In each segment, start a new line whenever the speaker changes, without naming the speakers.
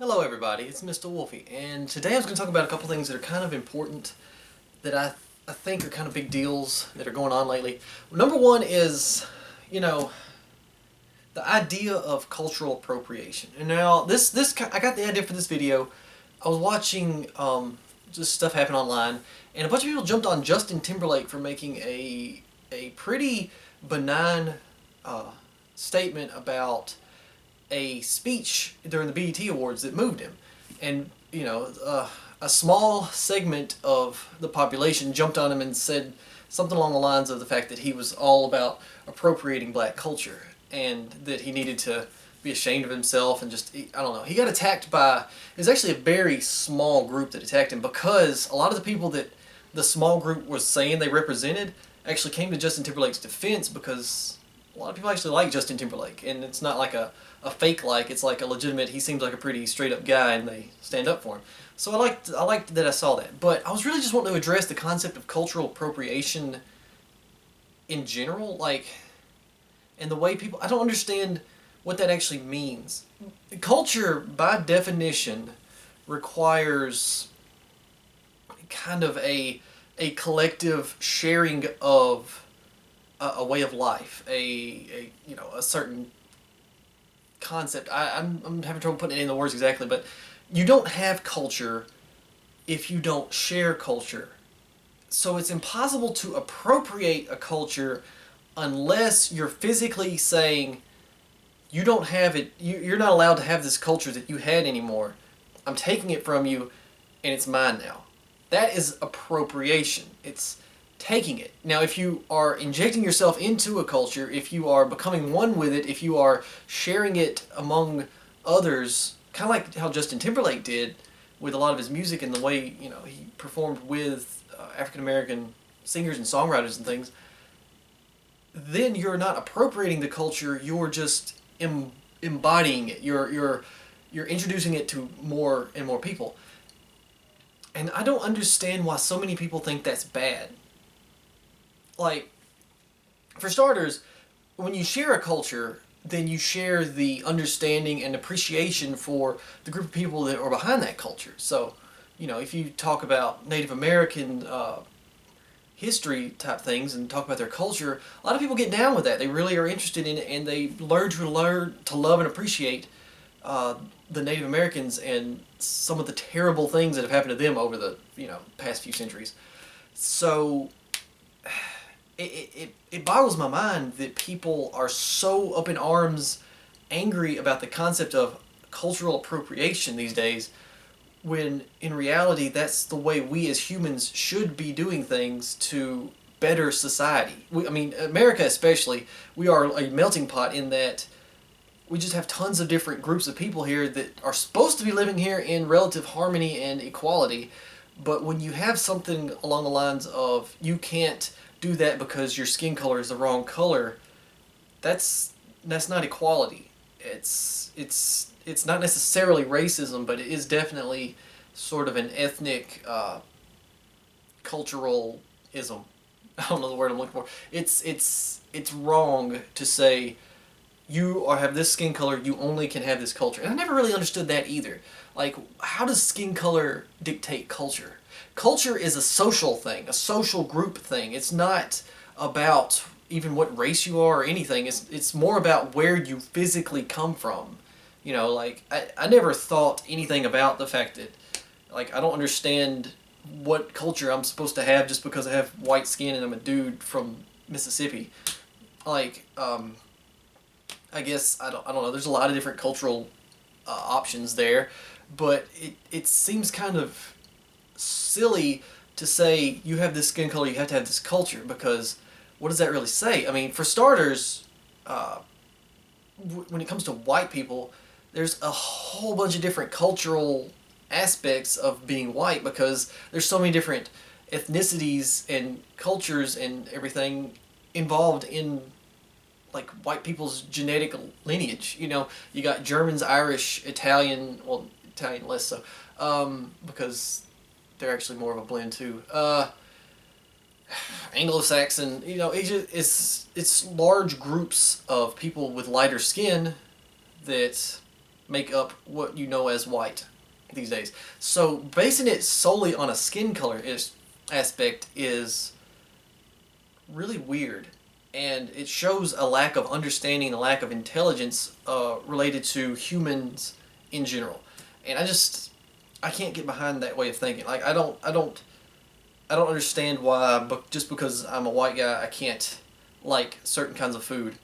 Hello everybody, it's Mr. Wolfie, and today I was going to talk about a couple things that are kind of important that I think are kind of big deals that are going on lately. Number one is, you know, the idea of cultural appropriation. And now I got the idea for this video. I was watching just stuff happen online, and a bunch of people jumped on Justin Timberlake for making a pretty benign statement about a speech during the BET Awards that moved him. And, a small segment of the population jumped on him and said something along the lines of the fact that he was all about appropriating black culture and that he needed to be ashamed of himself and just, I don't know. He got attacked by, it was actually a very small group that attacked him because a lot of the people that the small group was saying they represented actually came to Justin Timberlake's defense because a lot of people actually like Justin Timberlake, and it's not like a fake like, it's like a legitimate, he seems like a pretty straight up guy and they stand up for him. So I liked that I saw that. But I was really just wanting to address the concept of cultural appropriation in general, like, and the way people, I don't understand what that actually means. Culture, by definition, requires kind of a collective sharing of a way of life, a certain concept. I'm having trouble putting it in the words exactly, but you don't have culture if you don't share culture. So it's impossible to appropriate a culture unless you're physically saying you don't have it, you're not allowed to have this culture that you had anymore. I'm taking it from you and it's mine now. That is appropriation. It's taking it. Now, if you are injecting yourself into a culture, if you are becoming one with it, if you are sharing it among others, kind of like how Justin Timberlake did with a lot of his music and the way, he performed with African American singers and songwriters and things, then you're not appropriating the culture, you're just embodying it. You're introducing it to more and more people. And I don't understand why so many people think that's bad. Like, for starters, when you share a culture, then you share the understanding and appreciation for the group of people that are behind that culture. So, if you talk about Native American history type things and talk about their culture, a lot of people get down with that. They really are interested in it, and they learn to love and appreciate the Native Americans and some of the terrible things that have happened to them over the past few centuries. So it boggles my mind that people are so up in arms, angry about the concept of cultural appropriation these days, when in reality that's the way we as humans should be doing things to better society. America especially, we are a melting pot in that we just have tons of different groups of people here that are supposed to be living here in relative harmony and equality, but when you have something along the lines of you can't do that because your skin color is the wrong color, that's not equality. It's not necessarily racism, but it is definitely sort of an ethnic culturalism. I don't know the word I'm looking for. It's wrong to say have this skin color, you only can have this culture. And I never really understood that either. Like, how does skin color dictate culture? Culture is a social thing, a social group thing. It's not about even what race you are or anything. It's more about where you physically come from. I never thought anything about the fact that, I don't understand what culture I'm supposed to have just because I have white skin and I'm a dude from Mississippi. I guess, I don't know, there's a lot of different cultural options there, but it seems kind of silly to say you have this skin color, you have to have this culture, because what does that really say? I mean, for starters, when it comes to white people, there's a whole bunch of different cultural aspects of being white because there's so many different ethnicities and cultures and everything involved in white people's genetic lineage. You got Germans, Irish, Italian, well, Italian less so, because they're actually more of a blend too. Anglo-Saxon, it's large groups of people with lighter skin that make up what you know as white these days. So basing it solely on a skin color aspect is really weird, and it shows a lack of understanding, a lack of intelligence related to humans in general. And I can't get behind that way of thinking. Like I don't understand why, but just because I'm a white guy, I can't like certain kinds of food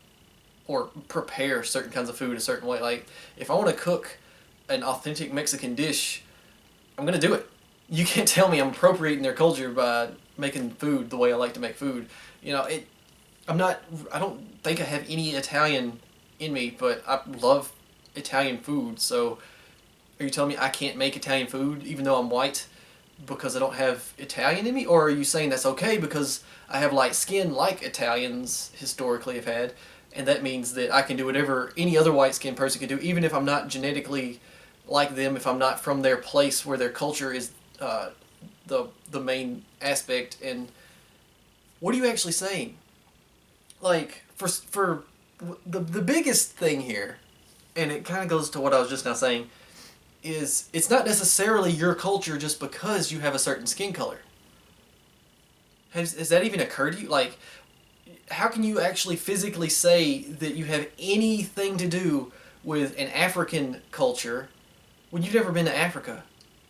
or prepare certain kinds of food a certain way. Like if I want to cook an authentic Mexican dish, I'm gonna do it. You can't tell me I'm appropriating their culture by making food the way I like to make food. You know, I don't think I have any Italian in me, but I love Italian food. So are you telling me I can't make Italian food even though I'm white because I don't have Italian in me? Or are you saying that's okay because I have light skin like Italians historically have had, and that means that I can do whatever any other white skinned person can do, even if I'm not genetically like them, if I'm not from their place where their culture is the main aspect? And what are you actually saying? Like for the biggest thing here, and it kind of goes to what I was just now saying, is it's not necessarily your culture just because you have a certain skin color. Has that even occurred to you? Like, how can you actually physically say that you have anything to do with an African culture when you've never been to Africa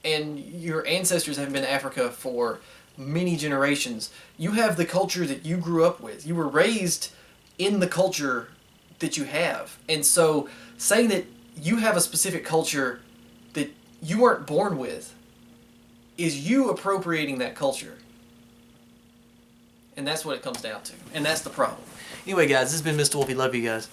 and your ancestors haven't been to Africa for many generations? You have the culture that you grew up with. You were raised in the culture that you have. And so saying that you have a specific culture that you weren't born with is you appropriating that culture. And that's what it comes down to. And that's the problem. Anyway, guys, this has been Mr. Wolfie. Love you guys.